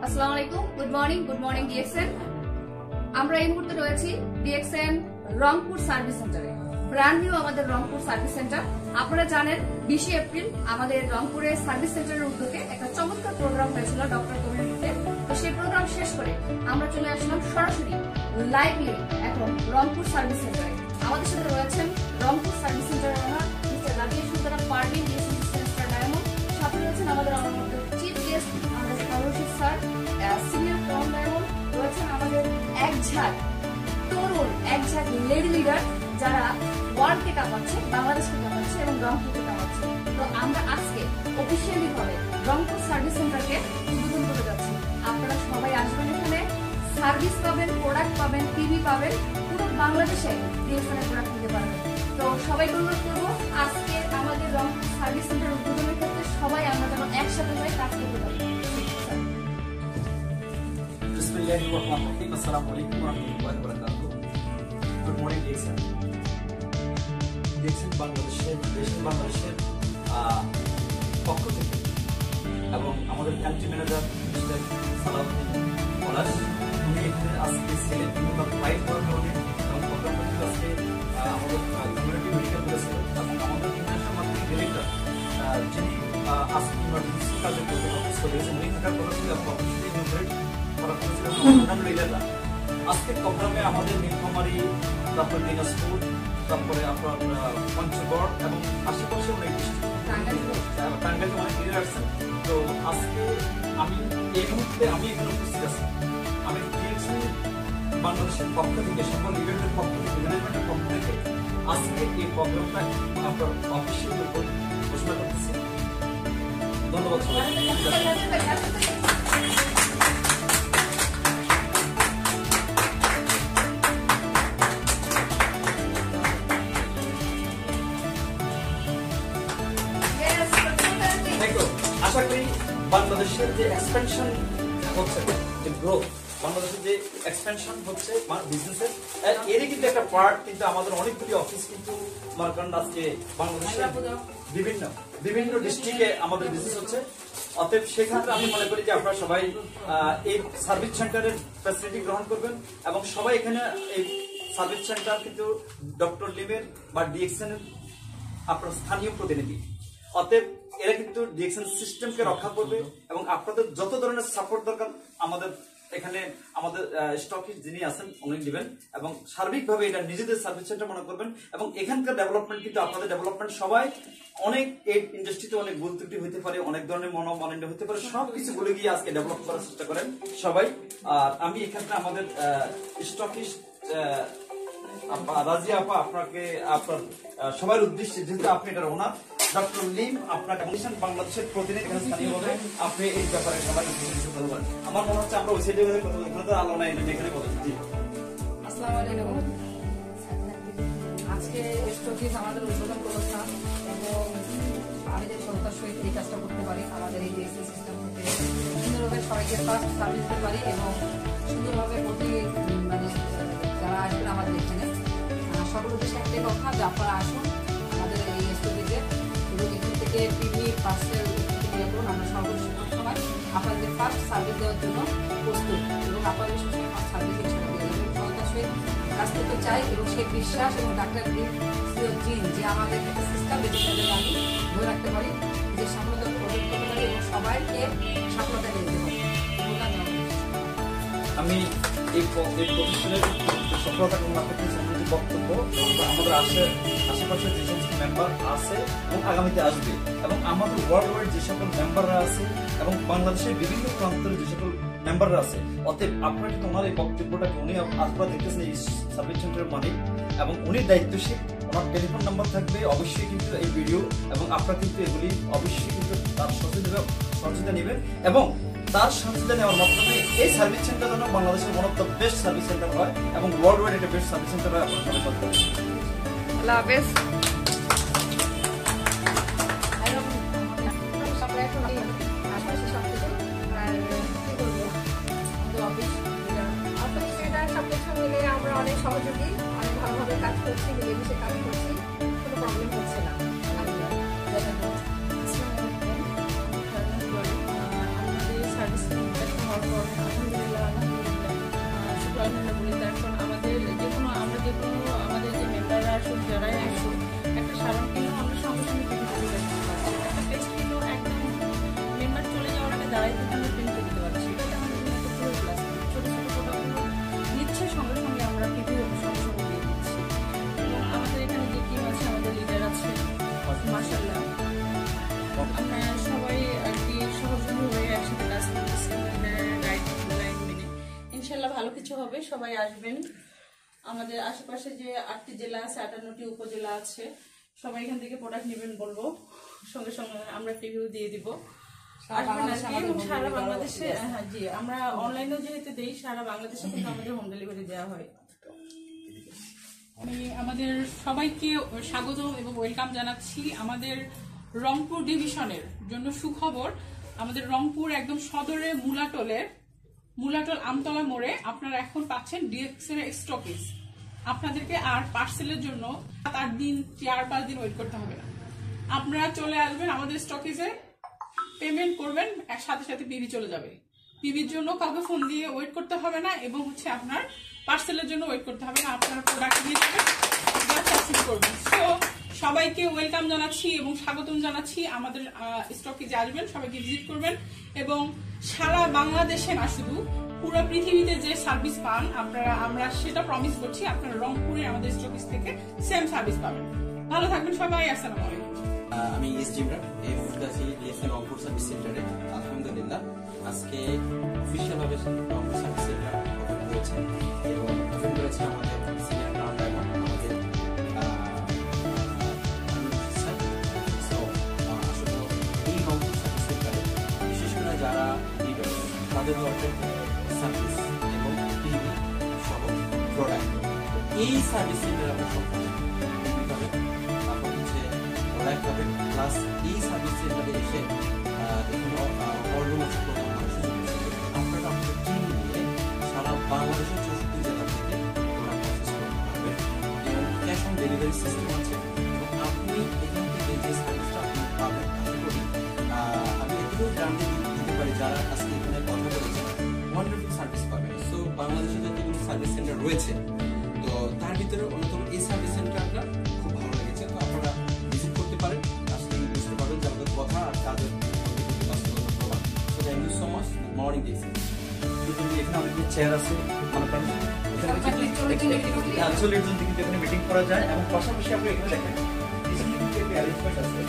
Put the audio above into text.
আসসালামু আলাইকুম, good morning DXN. আমরা এই মুহূর্তে রয়েছি ডিএক্সএন রংপুর সার্ভিস সেন্টারে। ব্র্যান্ড নিউ আমাদের রংপুর সার্ভিস সেন্টার। আপনারা জানেন 20 এপ্রিল আমাদের রংপুরের সার্ভিস সেন্টারের উদ্যোগে একটা চমৎকার প্রোগ্রাম হয়েছিল ডক্টর কমিউনিটিতে। তো সেই প্রোগ্রাম শেষ করে আমরা চলে আসলাম সরাসরি লাইভলি এখন রংপুর সার্ভিস সেন্টারে। আমাদের সাথে রয়েছেন রংপুর সার্ভিস সেন্টারের owner mister Rabia Sultana Parvin, DSN Diamond. সাথে রয়েছেন আমাদের চিফ গেস্ট আমাদের Rashid sir, senior Tom Diamond. রয়েছেন আমাদের এক ঝাঁক তরুণ, এক ঝাঁক লেডি লিডার যারা ওয়ার্ল্ডকে কাঁপাচ্ছে, বাংলাদেশকে কাঁপাচ্ছে এবং রংপুরকে কাঁপাচ্ছে। তো আমরা আজকে অফিসিয়ালি ভাবে রংপুর সার্ভিস সেন্টারকে উদ্বোধন করে যাচ্ছি। আপনারা সবাই আসবেন, এখানে সার্ভিস পাবেন, প্রোডাক্ট পাবেন, টিভি পাবেন, পুরো বাংলাদেশে ডিএসএনের প্রোডাক্ট নিতে পারবেন। তো সবাইকে অনুরোধ করবো আজকে আমাদের রংপুর সার্ভিস সেন্টার উদ্বোধনের ক্ষেত্রে সবাই আমরা যেন একসাথে হয়ে কাজ করতে পারি। আসসালামু আলাইকুম ওয়া রাহমাতুল্লাহি ওয়া বারাকাতুহু। Good morning DXN. ডিএক্সএন বাংলাদেশের পক্ষ থেকে এবং আমাদের কান্ট্রি ম্যানেজার মিস্টার সালাউদ্দিন পলাশ, উনি এখানে আজকে ছিলেন এবং ফাইট করার কারণে এবং প্রোগ্রামটা কিন্তু আজকে আমাদের কমিউনিটি মেডিকেল করেছিল এবং আমাদের ইন্টারন্যাশনাল মার্কেটিং ডিরেক্টর যিনি আজকে ইমার্জেন্সি কাজে অফিস করে গেছেন, উনি থাকার কথা ছিল এবং অফিসে ইনোগ্রেট করা হয়েছিল অন্যান্য লিডাররা। আজকে প্রোগ্রামে আমাদের নীলফামারী, তারপরে দিনাজপুর, তারপরে আপনার পঞ্চগড় এবং আশেপাশে অনেক টাঙ্গাইলে অনেক লিডার আসছেন। তো আজকে আমি এই মুহূর্তে এখানে উপস্থিত আছি। আমি বাংলাদেশের পক্ষ থেকে সকল লিডারদের পক্ষ থেকে, ম্যানেজমেন্টের পক্ষ থেকে আজকে এই প্রোগ্রামটা আপনার অফিসিয়াল উপর ঘোষণা করতেছি। ধন্যবাদ সবাই। আশা করি বাংলাদেশের যে এক্সপেনশন হচ্ছে, যে গ্রোথ, বাংলাদেশের যে এক্সপেনশন হচ্ছে বিজনেসের, এরই কিন্তু একটা পার্ট। কিন্তু আমাদের অনেকগুলি অফিস কিন্তু মার্কান্ড আজকে বাংলাদেশের বিভিন্ন ডিস্ট্রিক্টে আমাদের বিজনেস হচ্ছে। অতএব সেক্ষেত্রে আমি মনে করি যে আপনারা সবাই এই সার্ভিস সেন্টারের ফ্যাসিলিটি গ্রহণ করবেন এবং সবাই এখানে এই সার্ভিস সেন্টার কিন্তু ডক্টর লিমের বা ডিএক্সএন এর আপনার স্থানীয় প্রতিনিধি। অতএব এরা কিন্তু ডিএক্সএন সিস্টেমকে রক্ষা করবে এবং আপনাদের যত ধরনের সাপোর্ট দরকার আমাদের এখানে আমাদের স্টকিস্ট যিনি আছেন উনি দিবেন এবং সার্বিকভাবে এটা নিজেদের সার্ভিস সেন্টার মনে করবেন এবং এখানকার ডেভেলপমেন্ট কিন্তু আপনাদের ডেভেলপমেন্ট সবাই অনেক এই ইন্ডাস্ট্রিতে অনেক ভুল ত্রুটি হতে পারে, অনেক ধরনের মনোমালিন্য হতে পারে, সবকিছু ভুলে গিয়ে আজকে ডেভেলপ করার চেষ্টা করেন সবাই। আর আমি এখানে আমাদের স্টকিস্ট রাজিয়া আপা আপনাকে আপনার সবার উদ্দেশ্যে, যেহেতু আপনি এটার ওনার, ডক্টর লিম আপনাকে বাংলাদেশের প্রতিনিধি স্থানীয়ভাবে আপনি এই ব্যাপারে সবাই বলবেন। আমার মনে হচ্ছে আমরা ওই সাইডে কথা বলতে তো আলো নাই, এখানে বলেন। জি আসসালামু আলাইকুম। আজকে স্টকিস আমাদের উদ্বোধন করেছিলাম এবং আমি যে সন্তার সহিত এই কাজটা করতে পারি, আমাদের এই ডিএসএন সিস্টেম থেকে সুন্দরভাবে সবাইকে ফার্স্ট সার্ভিস দিতে পারি এবং সুন্দরভাবে মানে যারা আসবেন আমাদের এখানে সকল উদ্দেশ্যে একটাই কথা যে আপনারা আসুন আমাদের এই স্টুডিওতে এবং এখান থেকে টিভি পার্সেল করুন। আমরা সবসময় আপনাদের ফার্স্ট সার্ভিস দেওয়ার জন্য প্রস্তুত এবং আপনাদের সবসময় ফার্স্ট সার্ভিস সন্তার সহিত কাজ করতে চাই এবং সেই বিশ্বাস এবং ডাক্তার জিন যে আমাদের একটা সিস্টেম যেটা আমি ধরে রাখতে পারি, যে সফলতা প্রদান করতে পারি এবং সবাইকে সফলতা নিয়ে যেতে পারি। আমি এই প্রতিষ্ঠানের সফলতা কামনা করতেছি। আমাদের যে বক্তব্য আমাদের আশেপাশে যে সমস্ত মেম্বার আছে এবং আগামীতে আসবে এবং আমাদের ওয়ার্ল্ড ওয়াইড যে সকল মেম্বাররা আছে এবং বাংলাদেশের বিভিন্ন প্রান্তের যে সকল মেম্বাররা আছে, অতএব আপনারা কিন্তু ওনার এই বক্তব্যটাকে উনি আপনারা দেখতেছেন এই সার্ভিস সেন্টারের মালিক এবং উনি দায়িত্বশীল। ওনার টেলিফোন নাম্বার থাকবে অবশ্যই কিন্তু এই ভিডিও এবং আপনারা কিন্তু এগুলি অবশ্যই কিন্তু তার সহযোগিতা নেবেন এবং তার সহযোগিতা নেওয়ার মাধ্যমে এই সার্ভিস সেন্টার যেন বাংলাদেশের one of the best service centre হয় এবং ওয়ার্ল্ড ওয়াইড একটা বেস্ট সার্ভিস সেন্টার হয়। আপনারা সবাই করতে আল্লাহ হাফেজ। আমরা অনেক সহযোগী, অনেক ভালোভাবে কাজ করছি, মিলেমিশে কাজ করছি, কোনো প্রবলেম হচ্ছে না। সার্ভিস হওয়ার পর বাড়াইতে আমরা প্রিন্ট দিতে পারছি। এটা আমাদের জন্য একটা পুরো প্লাস। ছোটো ছোটো প্রোডাক্টগুলো নিচ্ছে সঙ্গে সঙ্গে আমরা রিভিউ সঙ্গে সঙ্গে দিয়ে দিচ্ছি। এবং আমাদের এখানে যে টিম আছে, আমাদের লিডার আছে, মাশাআল্লাহ আমরা সবাই আর কি সহযোগী হয়ে একসাথে কাজ করতেছি গাইডলাইন মেনে। ইনশাল্লাহ ভালো কিছু হবে, সবাই আসবেন। আমাদের আশেপাশে যে 8টি জেলা আছে, 58টি উপজেলা আছে, সবাই এখান থেকে প্রোডাক্ট নেবেন বলবো, সঙ্গে সঙ্গে আমরা রিভিউ দিয়ে দিব। আসবেন আর কি। এবং সারা বাংলাদেশে, হ্যাঁ জি, আমরা অনলাইনেও যেহেতু দেই, সারা বাংলাদেশে কিন্তু আমাদের হোম ডেলিভারি দেওয়া হয়। আমি আমাদের সবাইকে স্বাগত এবং ওয়েলকাম জানাচ্ছি আমাদের রংপুর ডিভিশনের জন্য সুখবর। আমাদের রংপুর একদম সদরে মুলাটল আমতলা মোড়ে আপনারা এখন পাচ্ছেন ডিএক্সএন স্টকিজ। আপনাদেরকে আর পার্সেলের জন্য 7-8 দিন 4-5 দিন ওয়েট করতে হবে না। আপনারা চলে আসবেন আমাদের স্টকিজে, পেমেন্ট করবেন, এর সাথে সাথে পিবি চলে যাবে। পিবির জন্য কাউকে ফোন দিয়ে ওয়েট করতে হবে না এবং হচ্ছে আপনার পার্সেলের জন্য ওয়েট করতে হবে না। আপনারা প্রোডাক্ট নিয়ে যাবেন, করবেন। তো সবাইকে ওয়েলকাম জানাচ্ছি এবং স্বাগতম জানাচ্ছি। আমাদের স্টকিজে আসবেন, সবাইকে ভিজিট করবেন এবং সারা বাংলাদেশে না শুধু পুরো পৃথিবীতে যে সার্ভিস পান আপনারা, আমরা সেটা প্রমিস করছি আপনারা রংপুরে আমাদের স্টকিজ থেকে সেম সার্ভিস পাবেন। ভালো থাকবেন সবাই। আসসালামু আলাইকুম। আমি এসজি ইমরান, এই মুহূর্তে আছি ডিএসএন রংপুর সার্ভিস সেন্টারে। আলহামদুলিল্লাহ আজকে অফিসিয়াল ভাবে রংপুর সার্ভিস সেন্টার ওপেন করেছে এবং ওপেন করেছে আমাদের সিনিয়র গ্রাউন্ড ড্রাইভার, আমাদের এই রংপুর সার্ভিস সেন্টারে বিশেষ করে যারা লিডার তাদের দরকার সার্ভিস এবং টিভি সহ প্রোডাক্ট। এই সার্ভিস সেন্টারে আমরা সম্পূর্ণ প্রোডাক্ট পাবেন, প্লাস এই সার্ভিস সেন্টারে এসে এখানে অর্গানাইজ করতে আপনারা আপনাদের টিম নিয়ে সারা বাংলাদেশের 64 জেলা থেকে প্রোডাক্ট পারচেজ করতে পারবেন এবং ক্যাশ অন ডেলিভারি সিস্টেম আছে এবং আপনি এখান থেকে যে সার্ভিসটা আপনি পাবেন আশা করি আমি এটুকু গ্যারান্টি দিতে পারি যারা আজকে এখানে কথা বলেছেন ওয়ান্ডারফুল সার্ভিস পাবেন। সো বাংলাদেশে যতগুলো সার্ভিস সেন্টার রয়েছে তো তার ভিতরে অন্যতম এই সার্ভিস সেন্টারটা খুব ভালো লেগেছে। তো আপনারা ভিজিট করতে পারেন, আসলে বুঝতে পারবেন যে আমাদের কথা আর কাজের বাস্তবতা প্রমাণ। So thank you so much. Good morning দিয়েছি। এখানে অনেক চেয়ার আছে, মনে করেন এখানে 40 জন কিন্তু এখানে মিটিং করা যায় এবং পাশাপাশি আপনি এখানে দেখেন অ্যারেঞ্জমেন্ট আছে।